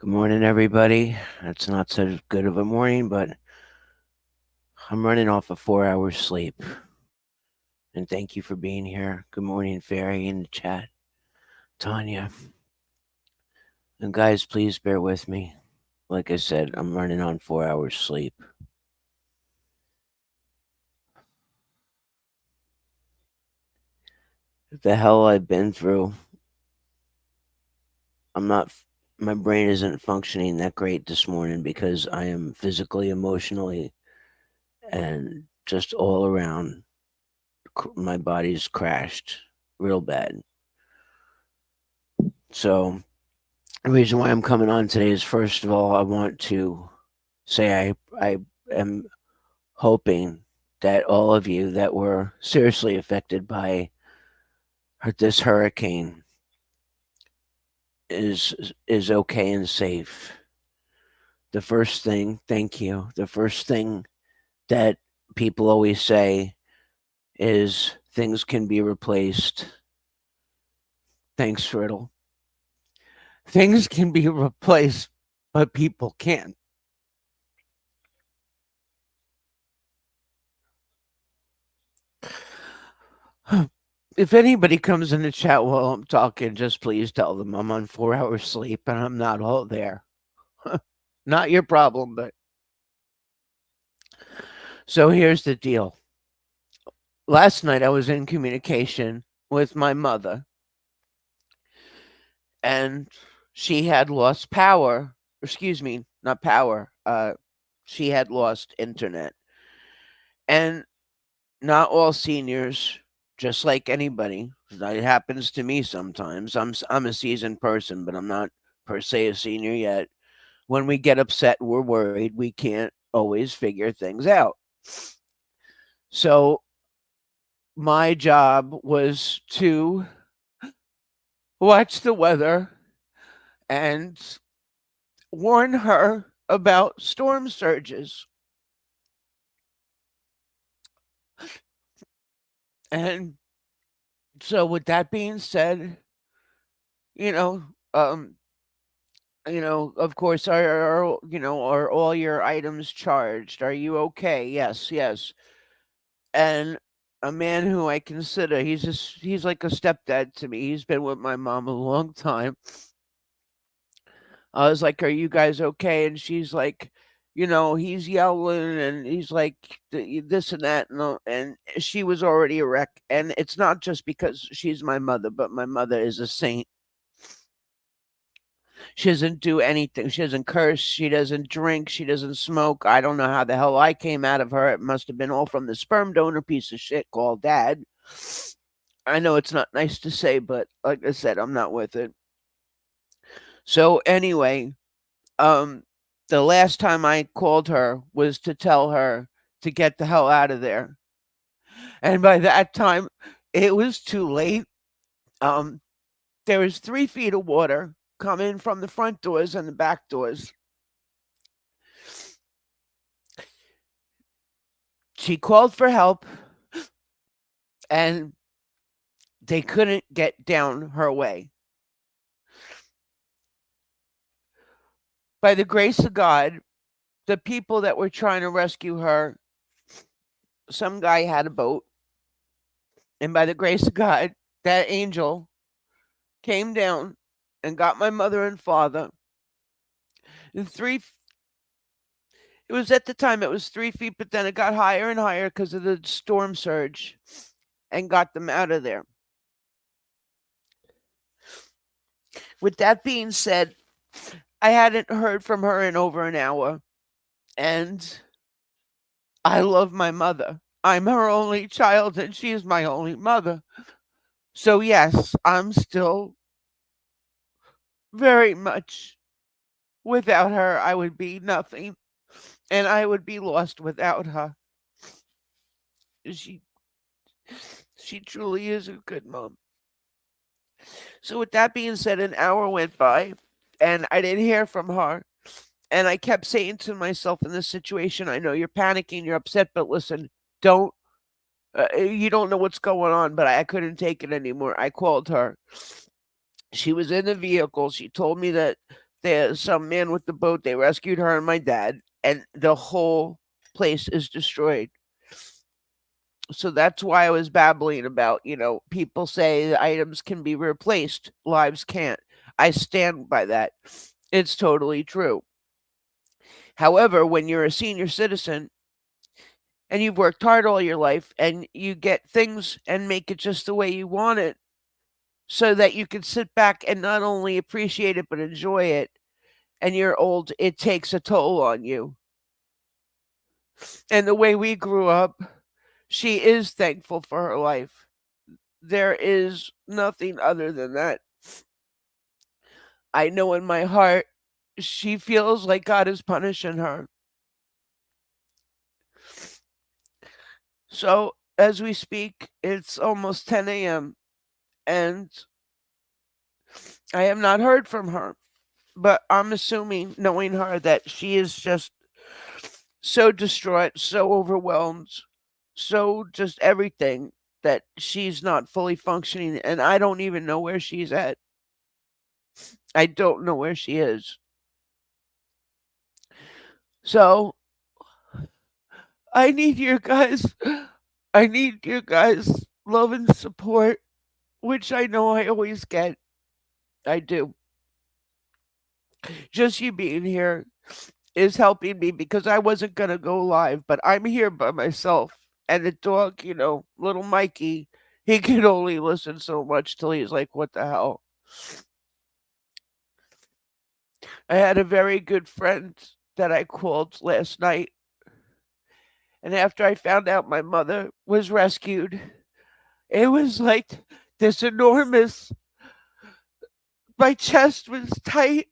Good morning, everybody. It's not so good of a morning, but I'm running off of 4 hours sleep. And thank you for being here. Good morning, Fairy in the chat. Tanya. And guys, please bear with me. Like I said, I'm running on 4 hours sleep. The hell I've been through, I'm not, my brain isn't functioning that great this morning because I am physically, emotionally, and just all around, my body's crashed real bad. So the reason why I'm coming on today is, first of all, I want to say I am hoping that all of you that were seriously affected by this hurricane is okay and safe. The first thing, thank you. The first thing that people always say is things can be replaced. Thanks, Riddle. Things can be replaced, but people can't. If anybody comes in the chat while I'm talking, just please tell them I'm on 4 hours sleep and I'm not all there. Not your problem, but so here's the deal. Last night I was in communication with my mother, and she had lost power. Excuse me, not power. She had lost internet. And not all seniors, just like anybody, it happens to me sometimes. I'm a seasoned person, but I'm not per se a senior yet. When we get upset, we're worried. We can't always figure things out. So my job was to watch the weather and warn her about storm surges. And so with that being said, you know, um, of course, are all your items charged? Are you okay? Yes, yes. And a man who I consider, he's like a stepdad to me. He's been with my mom a long time. I was like, "Are you guys okay?" And she's like, he's yelling and he's like this and that, and she was already a wreck. And it's not just because she's my mother, but my mother is a saint. She doesn't do anything. She doesn't curse. She doesn't drink. She doesn't smoke. I don't know how the hell I came out of her. It must have been all from the sperm donor piece of shit called dad. I know it's not nice to say, but like I said, I'm not with it. So anyway, um, the last time I called her was to tell her to get the hell out of there. And by that time, it was too late. Um, there was 3 feet of water coming from the front doors and the back doors. She called for help, and they couldn't get down her way. By the grace of God, the people that were trying to rescue her, some guy had a boat, and by the grace of God, that angel came down and got my mother and father. And it was at the time it was 3 feet, but then it got higher and higher because of the storm surge, and got them out of there. With that being said, I hadn't heard from her in over an hour, and I love my mother. I'm her only child, and she's my only mother. So, yes, I'm still very much without her. I would be nothing, and I would be lost without her. She she truly is a good mom. So, with that being said, an hour went by, and I didn't hear from her. And I kept saying to myself in this situation, I know you're panicking, you're upset, but listen, don't you don't know what's going on, but I couldn't take it anymore. I called her. She was in the vehicle. She told me that There's some man with the boat. They rescued her and my dad, and the whole place is destroyed. So that's why I was babbling about, people say items can be replaced, lives can't. I stand by that. It's totally true. However, when you're a senior citizen and you've worked hard all your life and you get things and make it just the way you want it so that you can sit back and not only appreciate it but enjoy it, and you're old, it takes a toll on you. And the way we grew up, she is thankful for her life. There is nothing other than that. I know in my heart she feels like God is punishing her. So, as we speak, it's almost 10 a.m. and I have not heard from her. But I'm assuming, knowing her, that she is just so distraught, so overwhelmed, so just everything that she's not fully functioning. And I don't even know where she's at. I don't know where she is. So I need your guys. I need your guys' love and support, which I know I always get. I do. Just you being here is helping me because I wasn't gonna go live, but I'm here by myself. And the dog, little Mikey, he can only listen so much till he's like, "What the hell?" I had a very good friend that I called last night, and after I found out my mother was rescued, it was like this enormous. My chest was tight.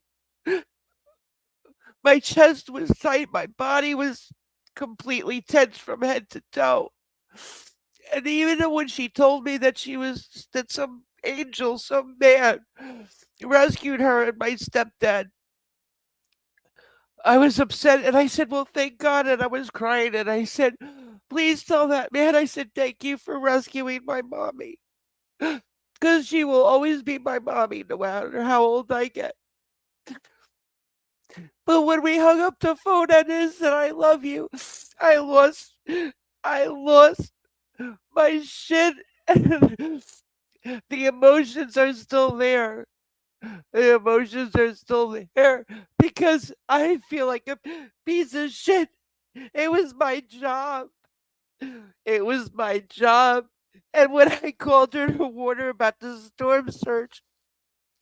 My chest was tight. My body was completely tense from head to toe. And even when she told me that some angel, some man rescued her and my stepdad, I was upset and I said, "Well, thank God." And I was crying and I said, "Please tell that man," I said, "thank you for rescuing my mommy. Because she will always be my mommy no matter how old I get." But when we hung up the phone and I said, "I love you," I lost, I lost my shit. And the emotions are still there. The emotions are still there because I feel like a piece of shit. It was my job. It was my job. And when I called her to warn her about the storm surge,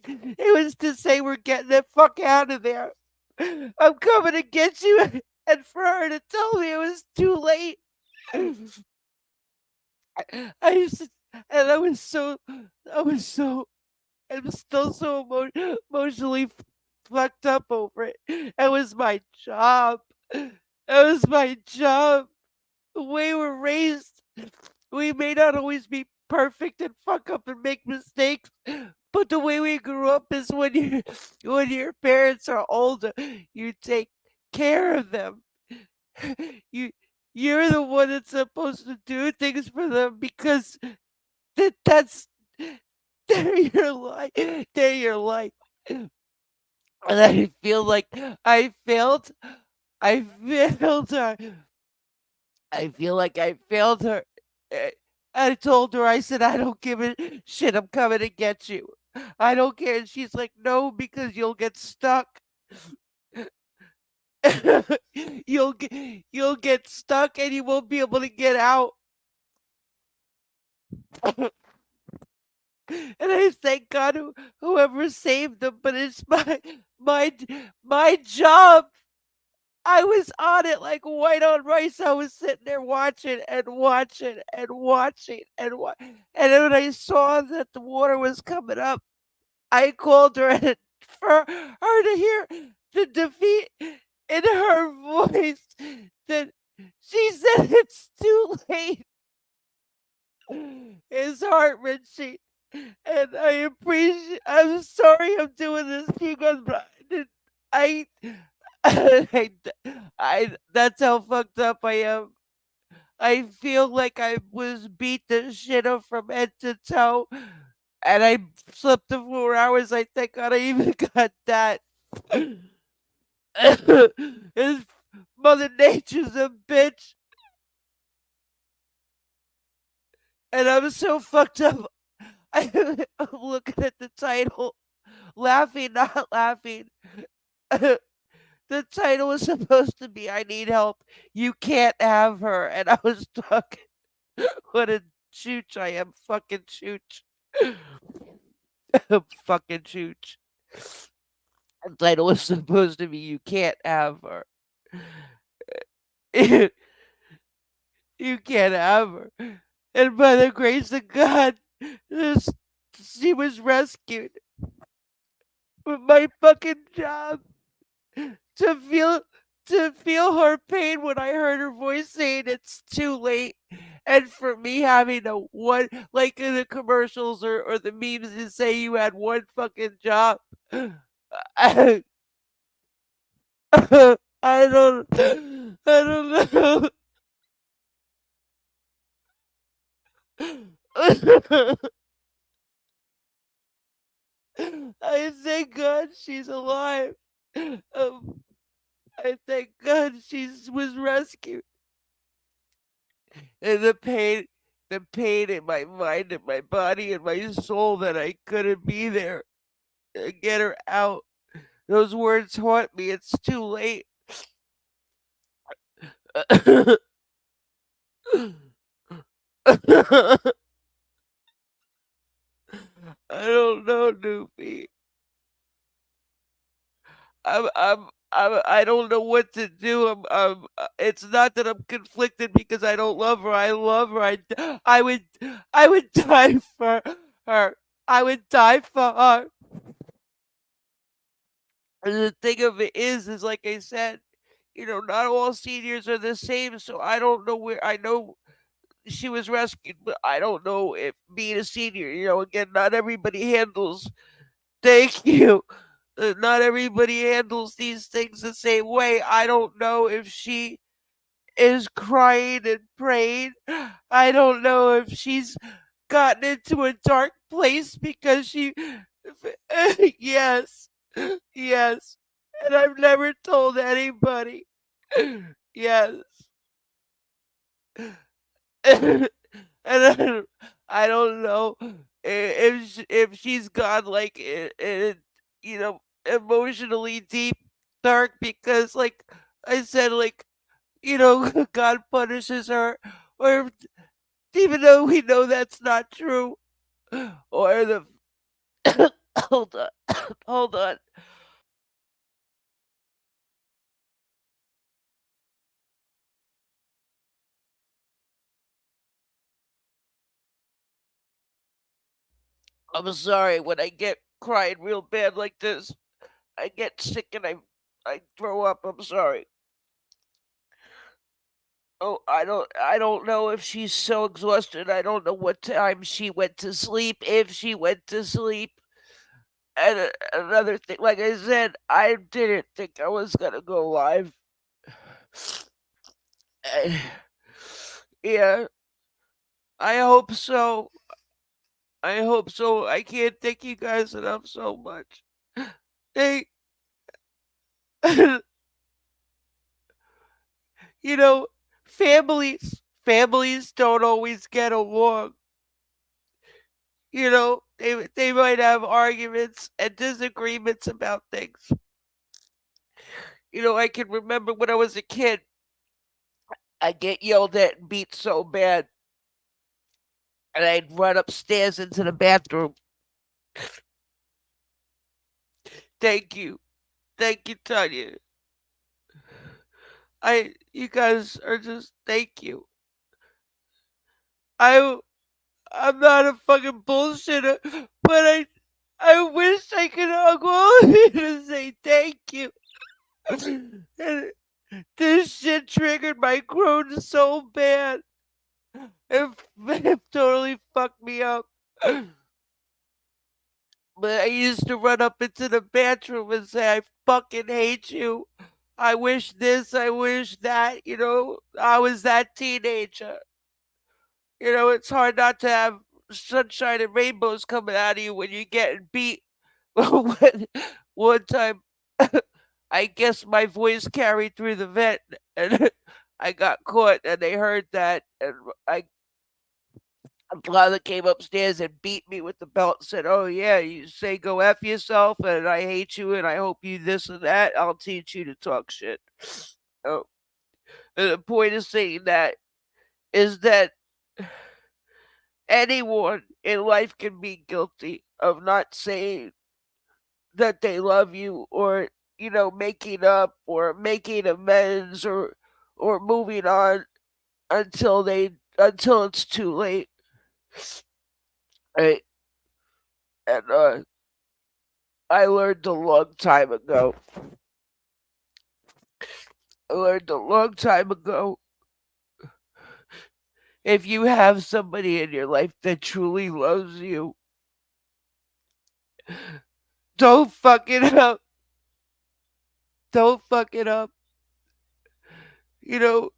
it was to say we're getting the fuck out of there. I'm coming to get you. And for her to tell me it was too late. I used to, and I was so, I'm still so emotionally fucked up over it. It was my job. It was my job. The way we're raised, we may not always be perfect and fuck up and make mistakes, but the way we grew up is when your parents are older, you take care of them. You you're the one that's supposed to do things for them because that's they're your life. They're your life. And I feel like I failed. I failed her. I feel like I failed her. Eh, I told her, I said, "I don't give a shit. I'm coming to get you. I don't care." And she's like, "No, because you'll get stuck." You'll get stuck and you won't be able to get out. And I thank God whoever saved them, but it's my my job. I was on it like white on rice. I was sitting there watching and watching and watching and then when I saw that the water was coming up, I called her and for her to hear the defeat in her voice that she said it's too late is heart-wrenching. And I'm sorry I'm doing this to you guys, but I I that's how fucked up I am. I feel like I was beat the shit up from head to toe, and I slept the 4 hours. I thank God I even got that. His Mother Nature's a bitch, and I'm so fucked up. I'm looking at the title, laughing, not laughing. The title was supposed to be "I Need Help. You Can't Have Her," and I was talking. What a chooch I am, fucking chooch, fucking chooch. The title was supposed to be "You Can't Have Her." You can't have her. And by the grace of God, this she was rescued. But my fucking job to feel to feel her pain when I heard her voice saying it's too late. And for me having a one like in the commercials or the memes that say you had one fucking job. I, I don't know. I thank God she's alive. Um, I thank God she was rescued. And the pain in my mind and my body and my soul that I couldn't be there to get her out. Those words haunt me. It's too late. I don't know, Doofy. I don't know what to do. It's not that I'm conflicted because I don't love her. I love her. I would die for her. I would die for her. And the thing of it is like I said, not all seniors are the same. So I don't know where. I know she was rescued, but I don't know if being a senior. Again, not everybody handles. Thank you. Not everybody handles these things the same way. I don't know if she is crying and praying. I don't know if she's gotten into a dark place because she. Yes, yes. And I've never told anybody. Yes. And I don't know if she's gone like emotionally deep dark because like I said like God punishes her or even though we know that's not true or the hold on hold on. I'm sorry when I get crying real bad like this. I get sick and I throw up. I'm sorry. Oh, I don't know if she's so exhausted. I don't know what time she went to sleep, if she went to sleep. And another thing, like I said, I didn't think I was gonna go live. Eh, yeah, I hope so. I hope so. I can't thank you guys enough so much. Hey, you know, families don't always get along. They might have arguments and disagreements about things. I can remember when I was a kid, I get yelled at and beat so bad, and I'd run upstairs into the bathroom. Thank you, Tanya. You guys are just thank you. I, I'm not a fucking bullshitter, but I wish I could hug all of you to say thank you. And this shit triggered my groan so bad. It totally fucked me up. But I used to run up into the bathroom and say, I fucking hate you. I wish this, I wish that. I was that teenager. It's hard not to have sunshine and rainbows coming out of you when you're getting beat. one, one time. I guess my voice carried through the vent, and I got caught, and they heard that, and I father came upstairs and beat me with the belt and said, "Oh yeah, you say go f yourself, and I hate you, and I hope you this and that. I'll teach you to talk shit." Oh, and the point of saying that is that anyone in life can be guilty of not saying that they love you, or making up or making amends, or moving on until it's too late, right? And I learned a long time ago. I learned a long time ago, if you have somebody in your life that truly loves you, don't fuck it up. Don't fuck it up. You know,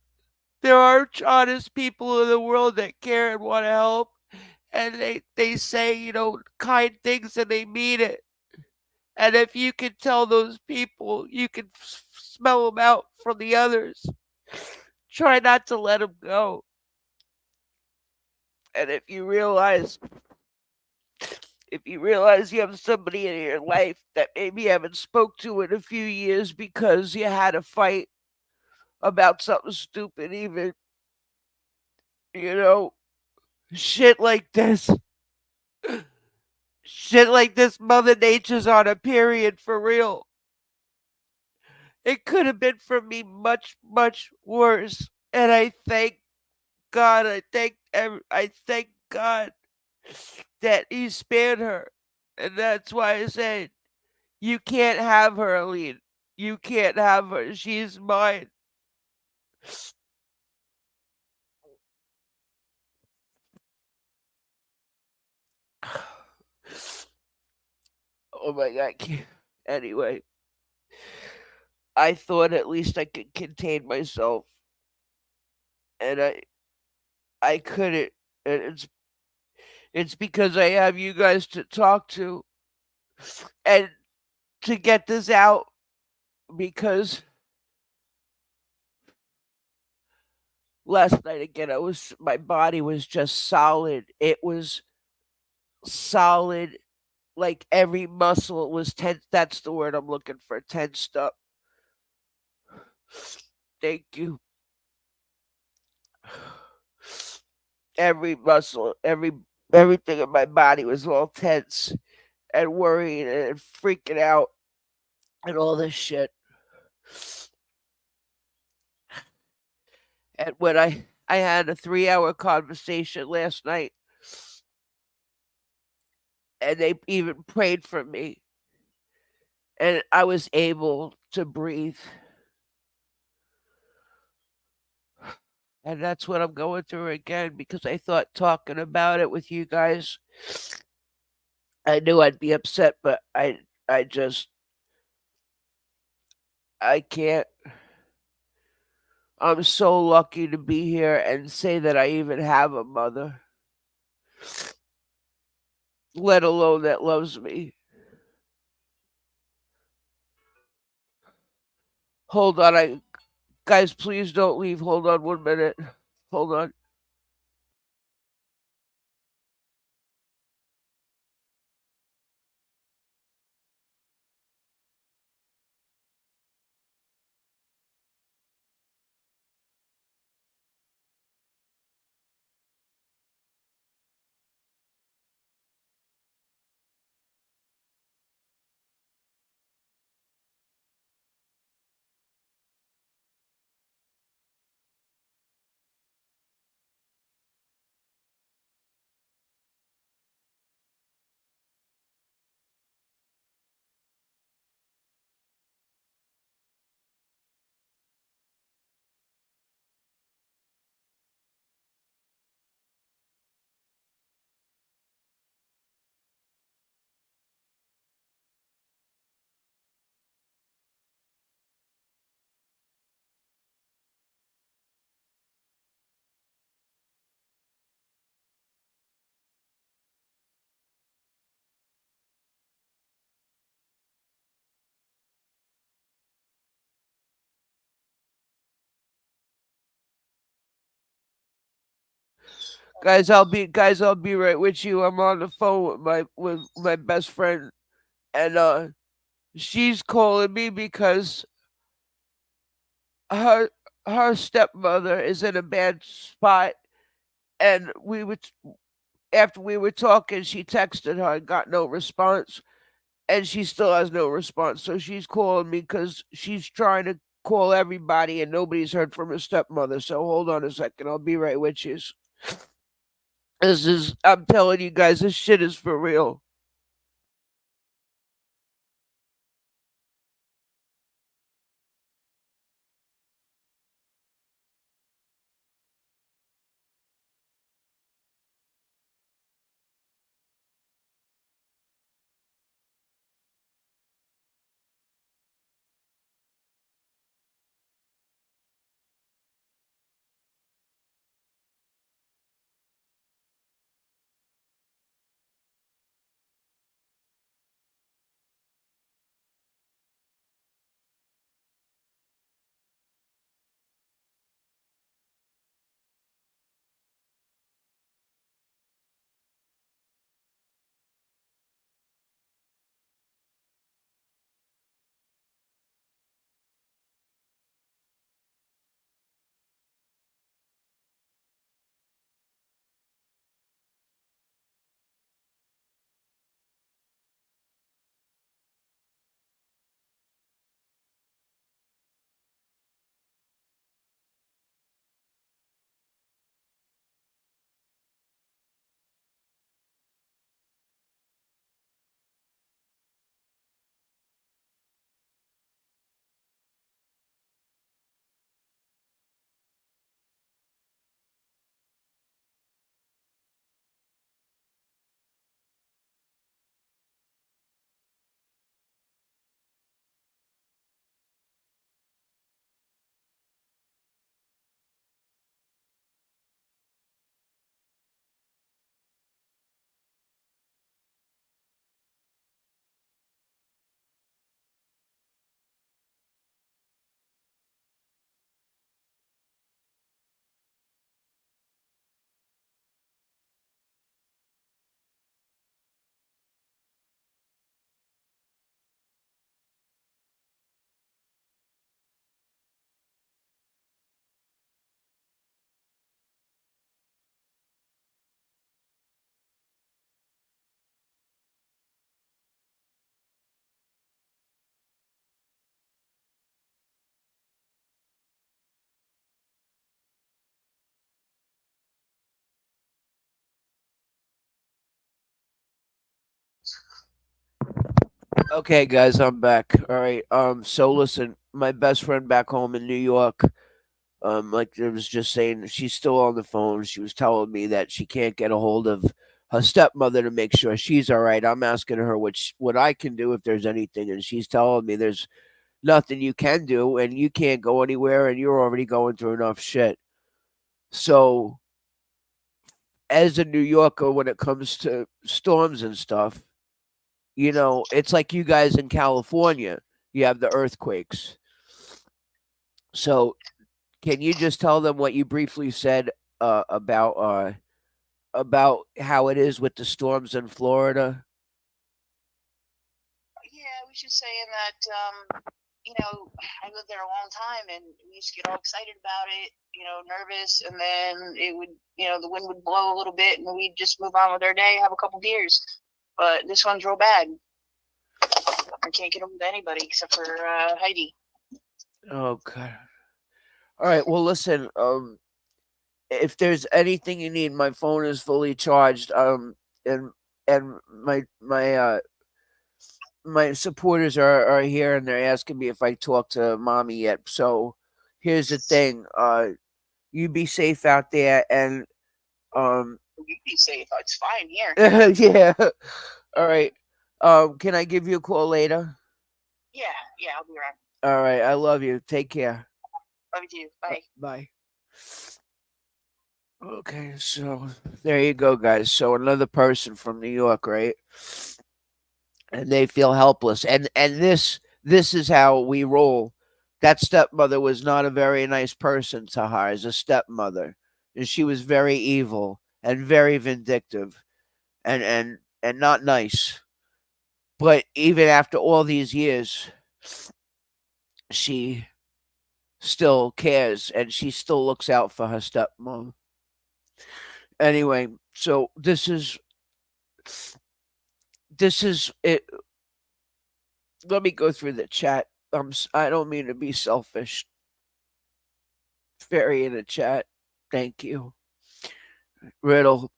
there are honest people in the world that care and want to help, and they say, kind things, and they mean it. And if you can tell those people, you can smell them out from the others. Try not to let them go. And if you realize you have somebody in your life that maybe you haven't spoke to in a few years because you had a fight about something stupid, even, you know, shit like this. Shit like this, Mother Nature's on a period for real. It could have been for me much, much worse. And I thank God, I thank God that He spared her. And that's why I said, you can't have her, Helene. You can't have her. She's mine. Oh my God. Anyway, I thought at least I could contain myself, and I couldn't. And it's because I have you guys to talk to and to get this out, because last night again, my body was just solid. It was solid, like every muscle was tense. That's the word I'm looking for, tensed up. Thank you. Every muscle, everything in my body was all tense and worrying and freaking out and all this shit. And when I had a 3-hour conversation last night, and they even prayed for me, and I was able to breathe. And that's what I'm going through again, because I thought talking about it with you guys, I knew I'd be upset, but I just I can't. I'm so lucky to be here and say that I even have a mother, let alone that loves me. Hold on, I guys, please don't leave. Hold on 1 minute. Hold on. I'll be right with you. I'm on the phone with my best friend, and she's calling me because her her stepmother is in a bad spot, and after we were talking, she texted her and got no response, and she still has no response. So she's calling me because she's trying to call everybody, and nobody's heard from her stepmother. So hold on a second, I'll be right with you. I'm telling you guys, this shit is for real. Okay, guys, I'm back. All right. So listen, my best friend back home in New York, like I was just saying, she's still on the phone. She was telling me that she can't get a hold of her stepmother to make sure she's all right. I'm asking her what I can do if there's anything, and she's telling me there's nothing you can do, and you can't go anywhere, and you're already going through enough shit. So, as a New Yorker, when it comes to storms and stuff, it's like you guys in California. You have the earthquakes. So, can you just tell them what you briefly said about how it is with the storms in Florida? Yeah, I was just saying that, I lived there a long time and we used to get all excited about it, nervous, and then it would, the wind would blow a little bit and we'd just move on with our day, have a couple beers. But this one's real bad. I can't get them with anybody except for Heidi. Oh God! All right. Well, listen. If there's anything you need, my phone is fully charged. And my supporters are here and they're asking me if I talked to mommy yet. So here's the thing. You be safe out there, and um, You be safe. It's fine here. yeah. All right. Can I give you a call later? Yeah, yeah, I'll be around. All right. I love you. Take care. Love you too. Bye. Bye. Okay, so there you go, guys. So another person from New York, right? And they feel helpless, and this is how we roll. That stepmother was not a very nice person to her as a stepmother, and she was very evil. and very vindictive and not nice. But even after all these years, she still cares and she still looks out for her stepmom. Anyway, so this is it. Let me go through the chat. I don't mean to be selfish. Fairy in the chat. Thank you. Riddle,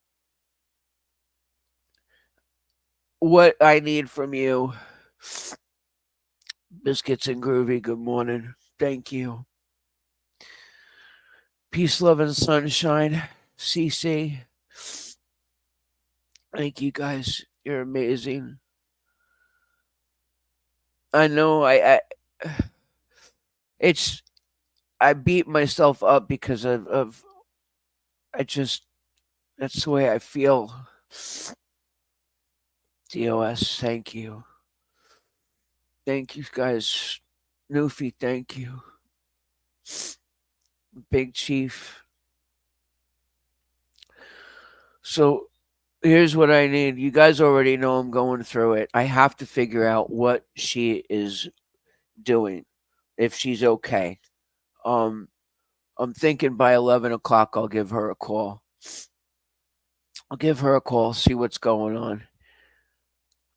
what I need from you. Biscuits and Groovy, good morning. Thank you. Peace, love, and sunshine. CC, thank you guys. You're amazing. I know it's I beat myself up because of I just that's the way I feel. DOS, thank you. Thank you guys. Newfie, thank you. Big Chief. So here's what I need. You guys already know I'm going through it. I have to figure out what she is doing, if she's okay. Um, I'm thinking by 11 o'clock I'll give her a call. I'll give her a call, see what's going on.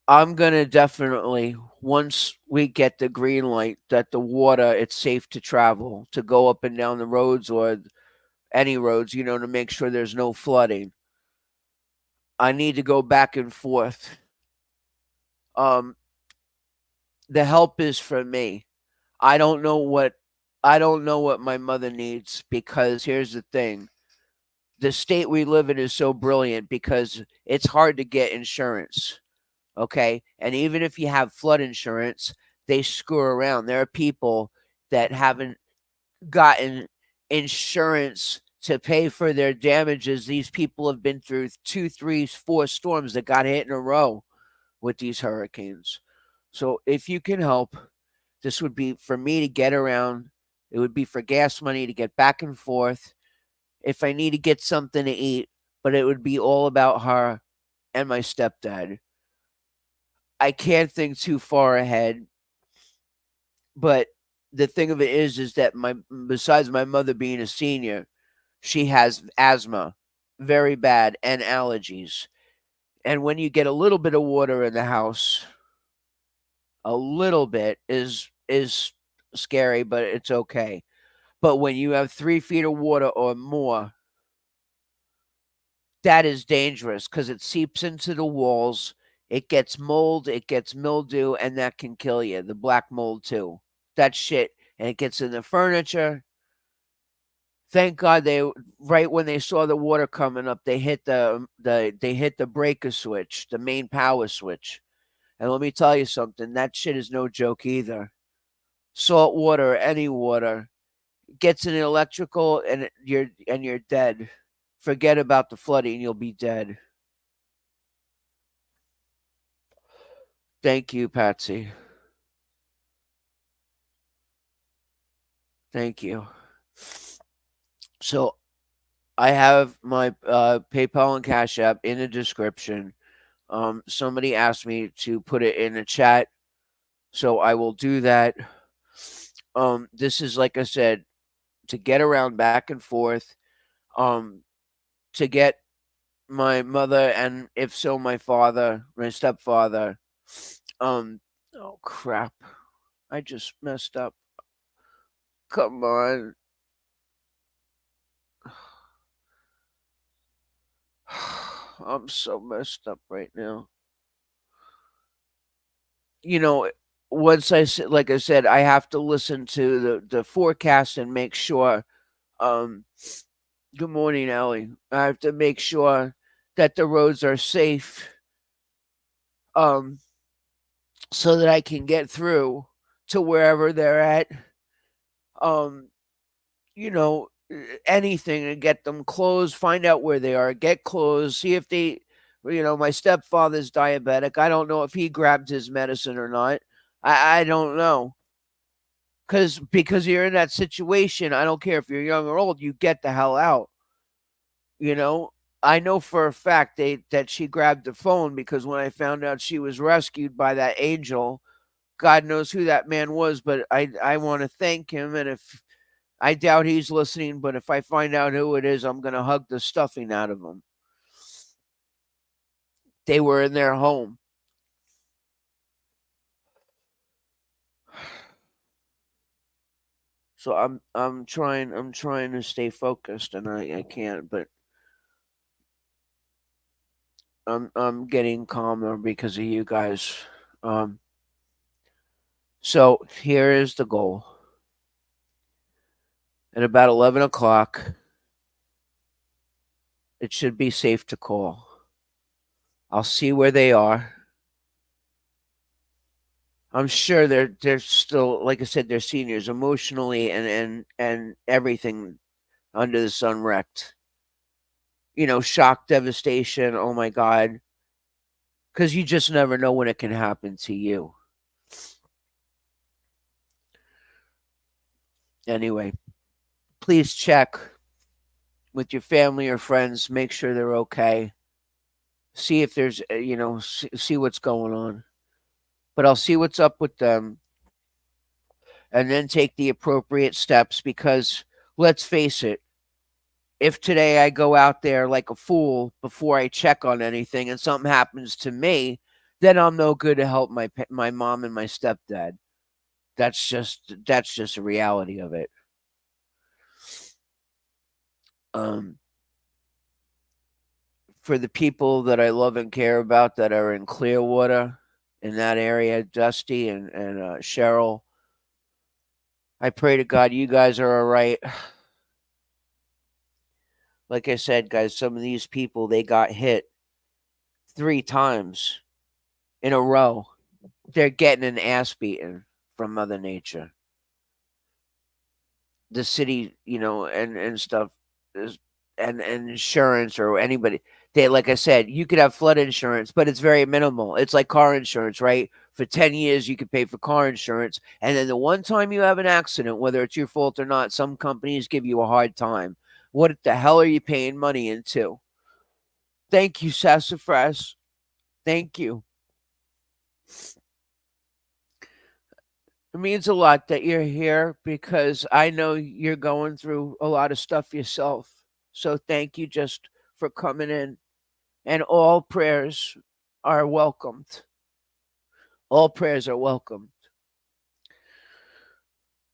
I'm gonna definitely once we get the green light that the water it's safe to travel to go up and down the roads or any roads, to make sure there's no flooding. I need to go back and forth. Um, the help is from me. I don't know what I don't know what my mother needs because here's the thing. The state we live in is so brilliant because it's hard to get insurance. Okay? And even if you have flood insurance, they screw around. There are people that haven't gotten insurance to pay for their damages. These people have been through two, three, four storms that got hit in a row with these hurricanes. So if you can help, this would be for me to get around. It would be for gas money to get back and forth. If I need to get something to eat, but it would be all about her and my stepdad. I can't think too far ahead, but the thing of it is that my besides my mother being a senior, she has asthma, very bad, and allergies. And when you get a little bit of water in the house, a little bit is scary, but it's okay. But when you have 3 feet of water or more, that is dangerous because it seeps into the walls. It gets mold, it gets mildew, and that can kill you. The black mold too. That shit, and it gets in the furniture. Thank God they right when they saw the water coming up, they hit the breaker switch, the main power switch. And let me tell you something, that shit is no joke either. Salt water or any water gets an electrical and you're dead. Forget about the flooding, you'll be dead. Thank you, Patsy. Thank you. So I have my PayPal and Cash App in the description. Somebody asked me to put it in the chat, so I will do that. This is like I said to get around back and forth. Um, to get my mother and if so my father, my stepfather. Um, oh crap! I just messed up. Come on. I'm so messed up right now. You know, once I said, like I said, I have to listen to the forecast and make sure. Um, good morning, Ellie. I have to make sure that the roads are safe. Um, so that I can get through to wherever they're at. Um, anything and get them clothes, find out where they are, get clothes, see if my stepfather's diabetic. I don't know if he grabbed his medicine or not. I don't know. Because you're in that situation, I don't care if you're young or old, you get the hell out. You know? I know for a fact that she grabbed the phone because when I found out she was rescued by that angel, God knows who that man was, but I want to thank him. And if I doubt he's listening, but if I find out who it is, I'm gonna hug the stuffing out of him. They were in their home, so I'm trying to stay focused, and I can't, but I'm getting calmer because of you guys. Um, so here is the goal. At about 11 o'clock, it should be safe to call. I'll see where they are. I'm sure they're still, like I said, they're seniors emotionally and everything under the sun wrecked. Shock, devastation. Oh my God, because you just never know when it can happen to you. Anyway, please check with your family or friends. Make sure they're okay. See if there's, see what's going on. But I'll see what's up with them and then take the appropriate steps because let's face it, if today I go out there like a fool before I check on anything and something happens to me, then I'm no good to help my mom and my stepdad. That's just a reality of it. Um, for the people that I love and care about that are in Clearwater, in that area, Dusty and Cheryl, I pray to God you guys are all right. Like I said, guys, some of these people they got hit 3 times in a row. They're getting an ass beaten from Mother Nature. The city, and stuff is and insurance or anybody. They like I said, you could have flood insurance, but it's very minimal. It's like car insurance, right? For 10 years you could pay for car insurance, and then the one time you have an accident, whether it's your fault or not, some companies give you a hard time. What the hell are you paying money into? Thank you, Sassafras. Thank you. It means a lot that you're here because I know you're going through a lot of stuff yourself. So thank you just for coming in. And all prayers are welcomed. All prayers are welcomed.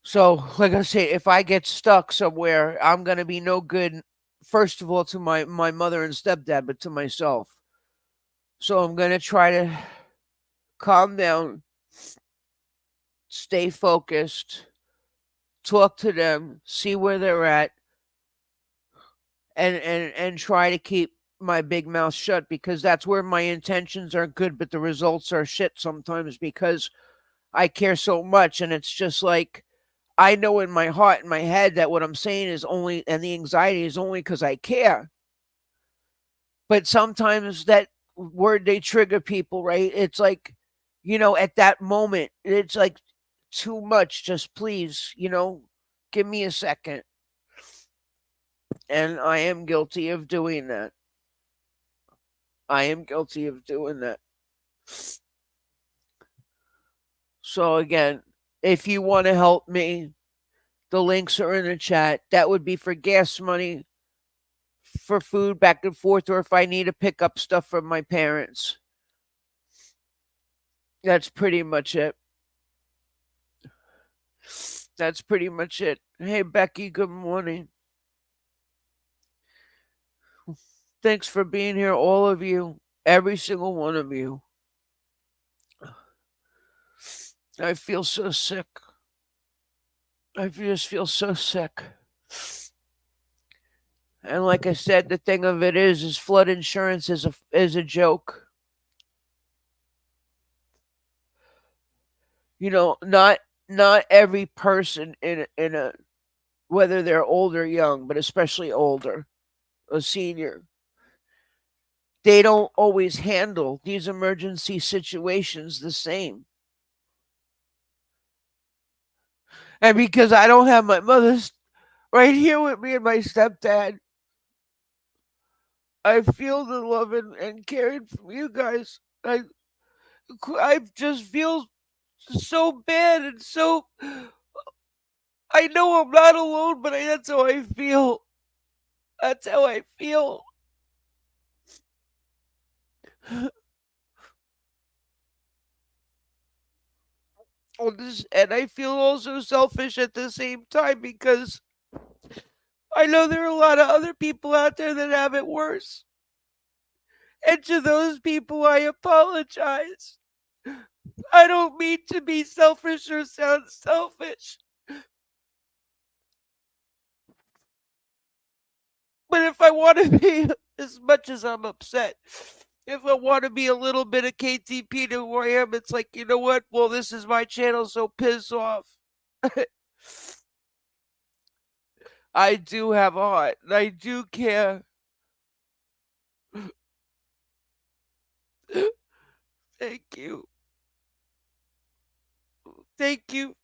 So, like I say, if I get stuck somewhere, I'm gonna be no good. First of all, to my mother and stepdad, but to myself. So I'm gonna try to calm down, stay focused, talk to them, see where they're at, and try to keep my big mouth shut because that's where my intentions are good, but the results are shit sometimes because I care so much, and it's just like I know in my heart, in my head, that what I'm saying is only, and the anxiety is only because I care. But sometimes that word they trigger people, right? It's like, at that moment, it's like too much. Just please, give me a second. And I am guilty of doing that. I am guilty of doing that. So again, if you want to help me, the links are in the chat. That would be for gas money, for food back and forth, or if I need to pick up stuff from my parents. That's pretty much it. That's pretty much it. Hey, Becky, good morning. Thanks for being here, all of you, every single one of you. I feel so sick. I just feel so sick. And like I said, the thing of it is flood insurance is a joke. Not every person in a whether they're old or young, but especially older, a senior, they don't always handle these emergency situations the same. And because I don't have my mother's right here with me and my stepdad, I feel the love and caring from you guys. I just feel so bad and so. I know I'm not alone, but that's how I feel. That's how I feel. And I feel also selfish at the same time because I know there are a lot of other people out there that have it worse. And to those people, I apologize. I don't mean to be selfish or sound selfish. But if I want to be, as much as I'm upset, if I want to be a little bit of KTP to who I am, it's like, you know what? Well, this is my channel, so piss off. I do have a heart, and I do care. Thank you. Thank you,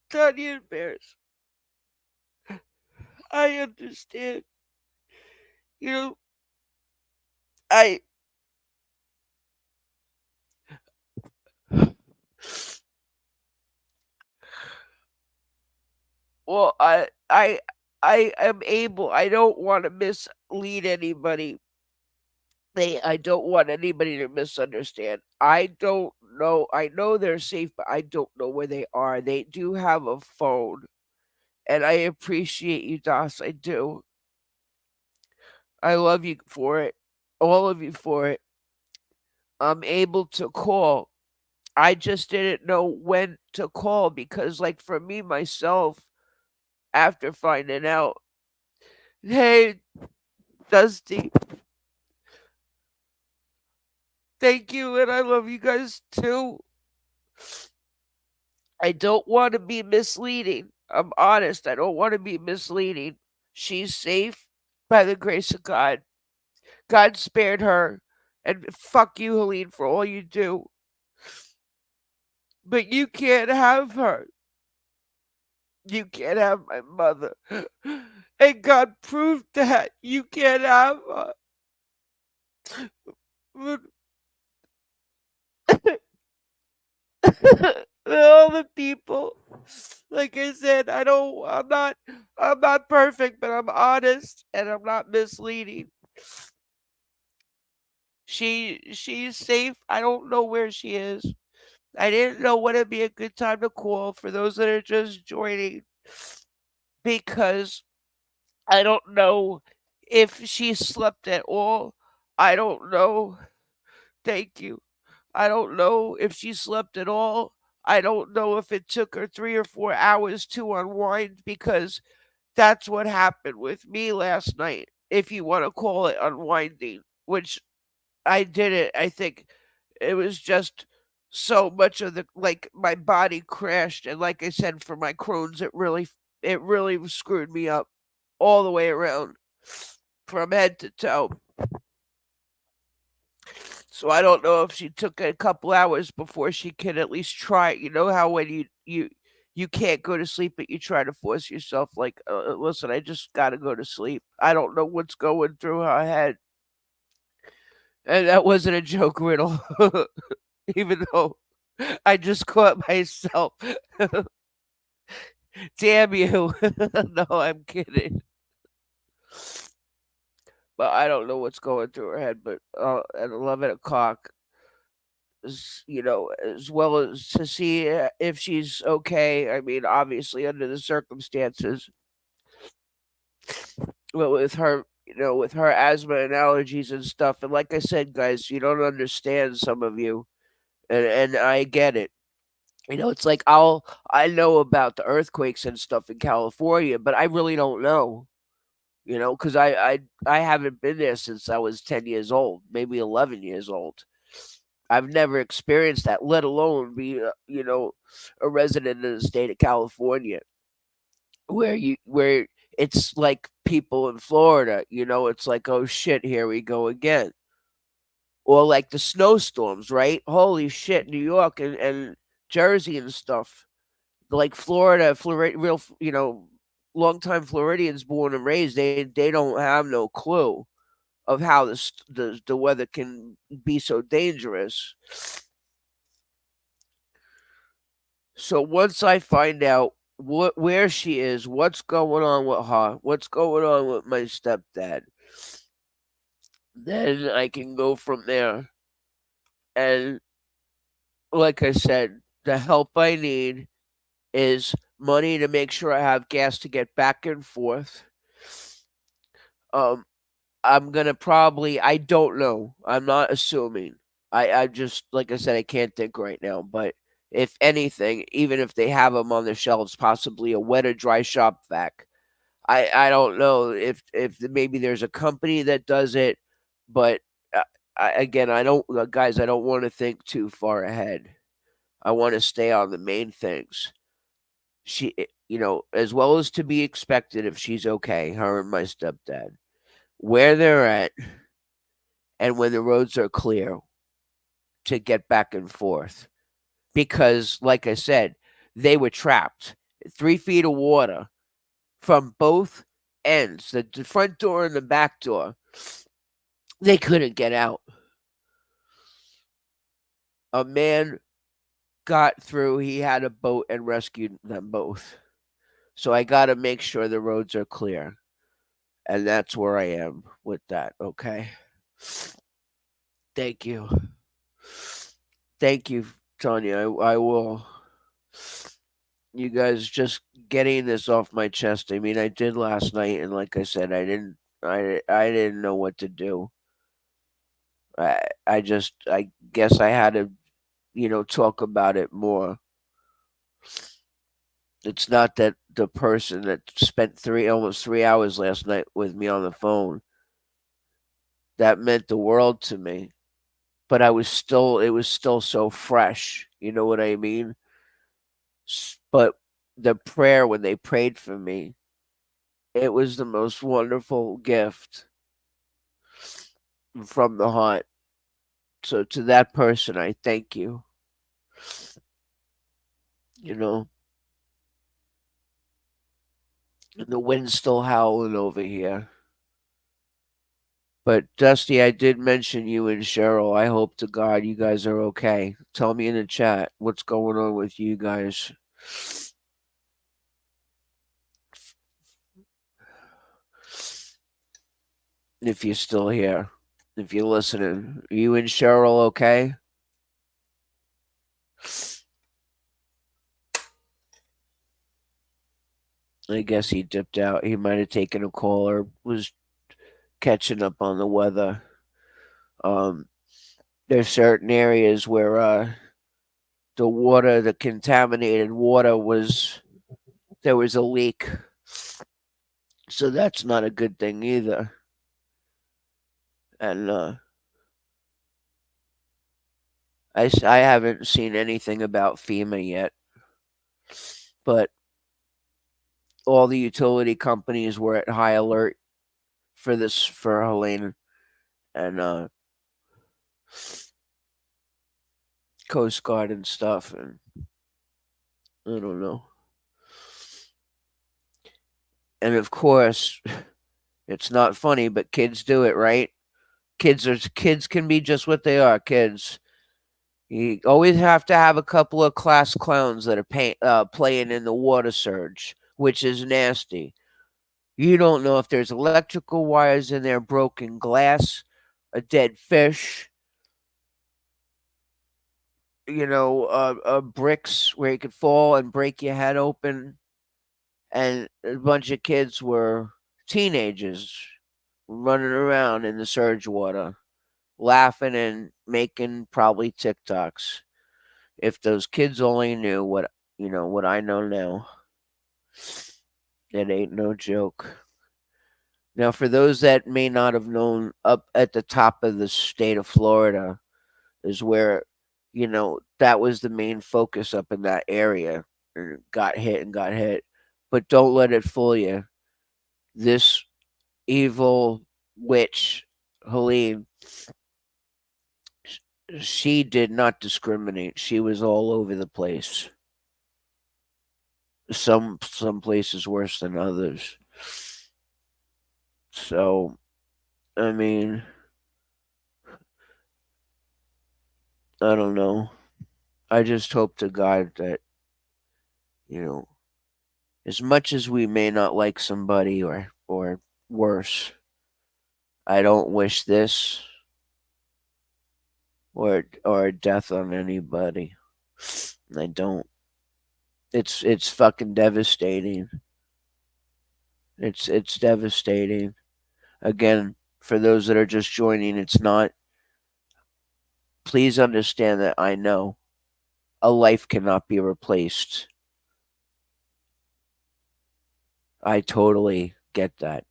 Tanya and Bears. I understand. You know, I well, I am able. I don't want to mislead anybody. I don't want anybody to misunderstand. I don't know. I know they're safe, but I don't know where they are. They do have a phone, and I appreciate you, Doss. I do. I love you for it. All of you for it. I'm able to call. I just didn't know when to call because, like, for me myself, after finding out, hey, Dusty, thank you, and I love you guys too. I don't want to be misleading. I'm honest. I don't want to be misleading. She's safe by the grace of God. God spared her. And fuck you, Helene, for all you do. But you can't have her. You can't have my mother. And God proved that. You can't have her. But all the people, like I said, I'm not perfect, but I'm honest and I'm not misleading. She's safe. I don't know where she is. I didn't know when it'd be a good time to call for those that are just joining because I don't know if she slept at all. I don't know. Thank you. I don't know if she slept at all. I don't know if it took her 3 or 4 hours to unwind because that's what happened with me last night. If you want to call it unwinding, which I didn't. I think it was just so much of the like my body crashed, and like I said, for my Crohn's, it really screwed me up all the way around from head to toe. So I don't know if she took a couple hours before she could at least try. You know how when you can't go to sleep, but you try to force yourself. Like, listen, I just got to go to sleep. I don't know what's going through her head, and that wasn't a joke riddle. Even though I just caught myself. Damn you. No, I'm kidding. But I don't know what's going through her head. But at 11 o'clock, as well as to see if she's okay. I mean, obviously, under the circumstances, but with her, with her asthma and allergies and stuff. And like I said, guys, you don't understand, some of you, and I get it. It's like I know about the earthquakes and stuff in California, but I really don't know. Because I haven't been there since I was 10 years old, maybe 11 years old. I've never experienced that, let alone be a resident in the state of California, where it's like people in Florida. It's like, oh shit, here we go again. Or like the snowstorms, right? Holy shit, New York and Jersey and stuff, like Florida, real, long time Floridians born and raised, they don't have no clue of how the weather can be so dangerous. So once I find out where she is, what's going on with her, what's going on with my stepdad, then I can go from there. And like I said, the help I need is money to make sure I have gas to get back and forth. Um, I'm gonna probably, I don't know. I'm not assuming. I just, like I said, I can't think right now. But if anything, even if they have them on the shelves, possibly a wet or dry shop vac. I don't know if maybe there's a company that does it, but again, I don't, guys. I don't want to think too far ahead. I want to stay on the main things. As well as to be expected if she's okay, her and my stepdad, where they're at, and when the roads are clear to get back and forth. Because, like I said, they were trapped. 3 feet of water from both ends, the front door and the back door. They couldn't get out. A man got through, he had a boat and rescued them both. So I got to make sure the roads are clear. And that's where I am with that, okay? Thank you. Thank you, Tanya. I will. You guys just getting this off my chest. I mean, I did last night, and like I said, I didn't know what to do. I guess I had to, talk about it more. It's not that the person that spent almost 3 hours last night with me on the phone, that meant the world to me. But it was still so fresh. You know what I mean? But the prayer when they prayed for me, it was the most wonderful gift from the heart. So to that person, I thank you. You know, and the wind's still howling over here. But Dusty, I did mention you and Cheryl. I hope to God you guys are okay. Tell me in the chat what's going on with you guys. If you're still here, if you're listening, are you and Cheryl okay? I guess he dipped out. He might have taken a call or was catching up on the weather. Um, there's certain areas where the contaminated water there was a leak, so that's not a good thing either. And I haven't seen anything about FEMA yet, but all the utility companies were at high alert for Helene, and Coast Guard and stuff, and I don't know. And of course, it's not funny, but kids do it, right? Kids can be just what they are, kids. You always have to have a couple of class clowns that are playing in the water surge, which is nasty. You don't know if there's electrical wires in there, broken glass, a dead fish, bricks where you could fall and break your head open. And a bunch of kids were teenagers running around in the surge water, laughing and making probably TikToks. If those kids only knew what I know now, it ain't no joke. Now, for those that may not have known, up at the top of the state of Florida is where, that was the main focus up in that area. And got hit and got hit. But don't let it fool you. This evil witch, Helene, she did not discriminate. She was all over the place. Some places worse than others. So I mean, I don't know. I just hope to God that, you know, as much as we may not like somebody or worse, I don't wish this or death on anybody. I don't. It's fucking devastating. It's devastating. Again, for those that are just joining, it's not. Please understand that I know a life cannot be replaced. I totally get that.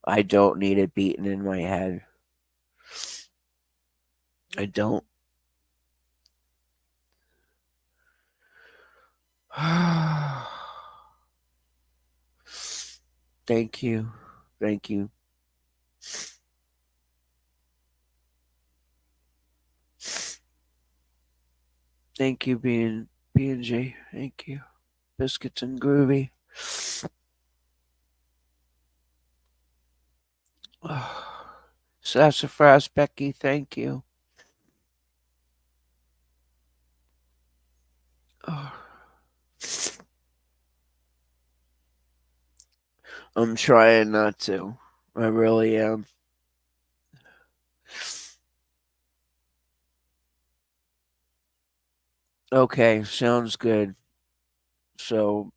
I don't need it beaten in my head. I don't. Thank you. Thank you. Thank you, B&J. Thank you. Biscuits and groovy. Sassafras, Becky, thank you. I'm trying not to. I really am. Okay, sounds good. So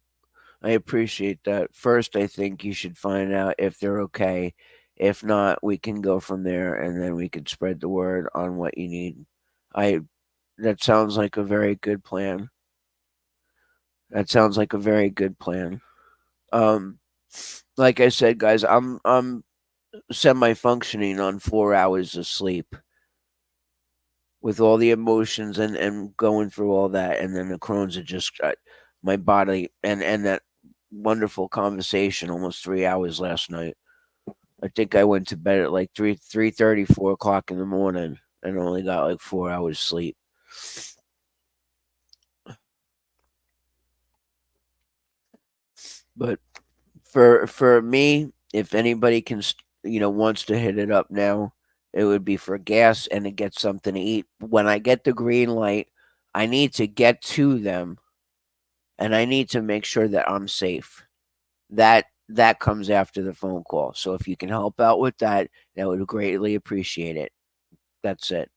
I appreciate that. First, I think you should find out if they're okay. If not, we can go from there and then we can spread the word on what you need. I that sounds like a very good plan. That sounds like a very good plan. Um like I said, guys, I'm semi functioning on 4 hours of sleep with all the emotions and going through all that, and then the Crohn's are just my body and that wonderful conversation almost 3 hours last night. I think I went to bed at like 3:30, 4 o'clock in the morning, and only got like 4 hours sleep. But for me, if anybody can, wants to hit it up now, it would be for gas and to get something to eat. When I get the green light, I need to get to them, and I need to make sure that I'm safe. That comes after the phone call. So if you can help out with that, that would greatly appreciate it. That's it.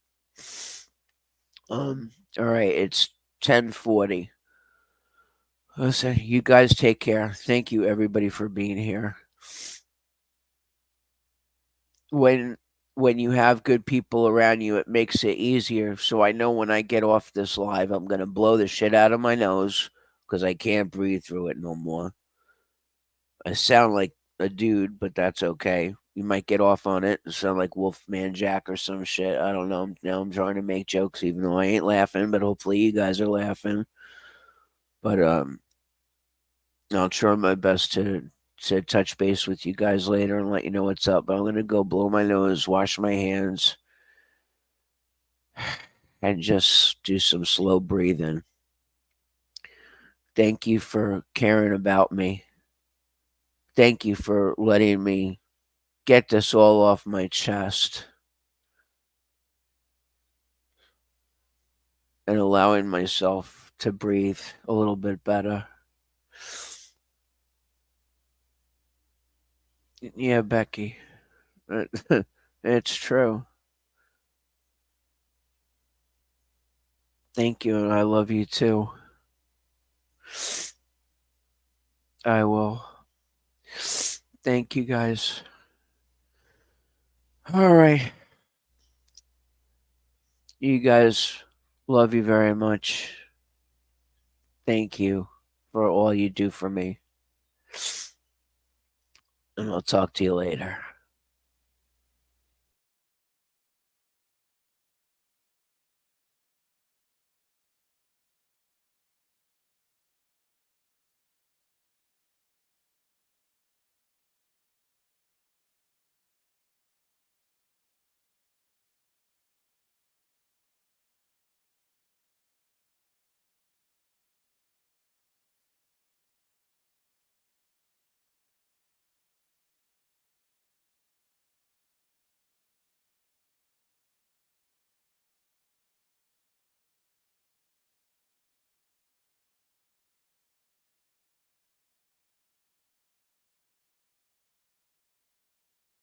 All right, it's 10:40. Listen, you guys take care. Thank you everybody for being here. When when you have good people around you, it makes it easier. So I know when I get off this live, I'm gonna blow the shit out of my nose because I can't breathe through it no more. I sound like a dude, but that's okay. You might get off on it and sound like Wolfman Jack or some shit. I don't know. Now I'm trying to make jokes, even though I ain't laughing. But hopefully you guys are laughing. But I'll try my best to touch base with you guys later and let you know what's up. But I'm gonna go blow my nose, wash my hands, and just do some slow breathing. Thank you for caring about me. Thank you for letting me get this all off my chest and allowing myself to breathe a little bit better. Yeah, Becky. It's true. Thank you, and I love you too. I will. Thank you guys. All right. You guys, love you very much. Thank you for all you do for me. And I'll talk to you later.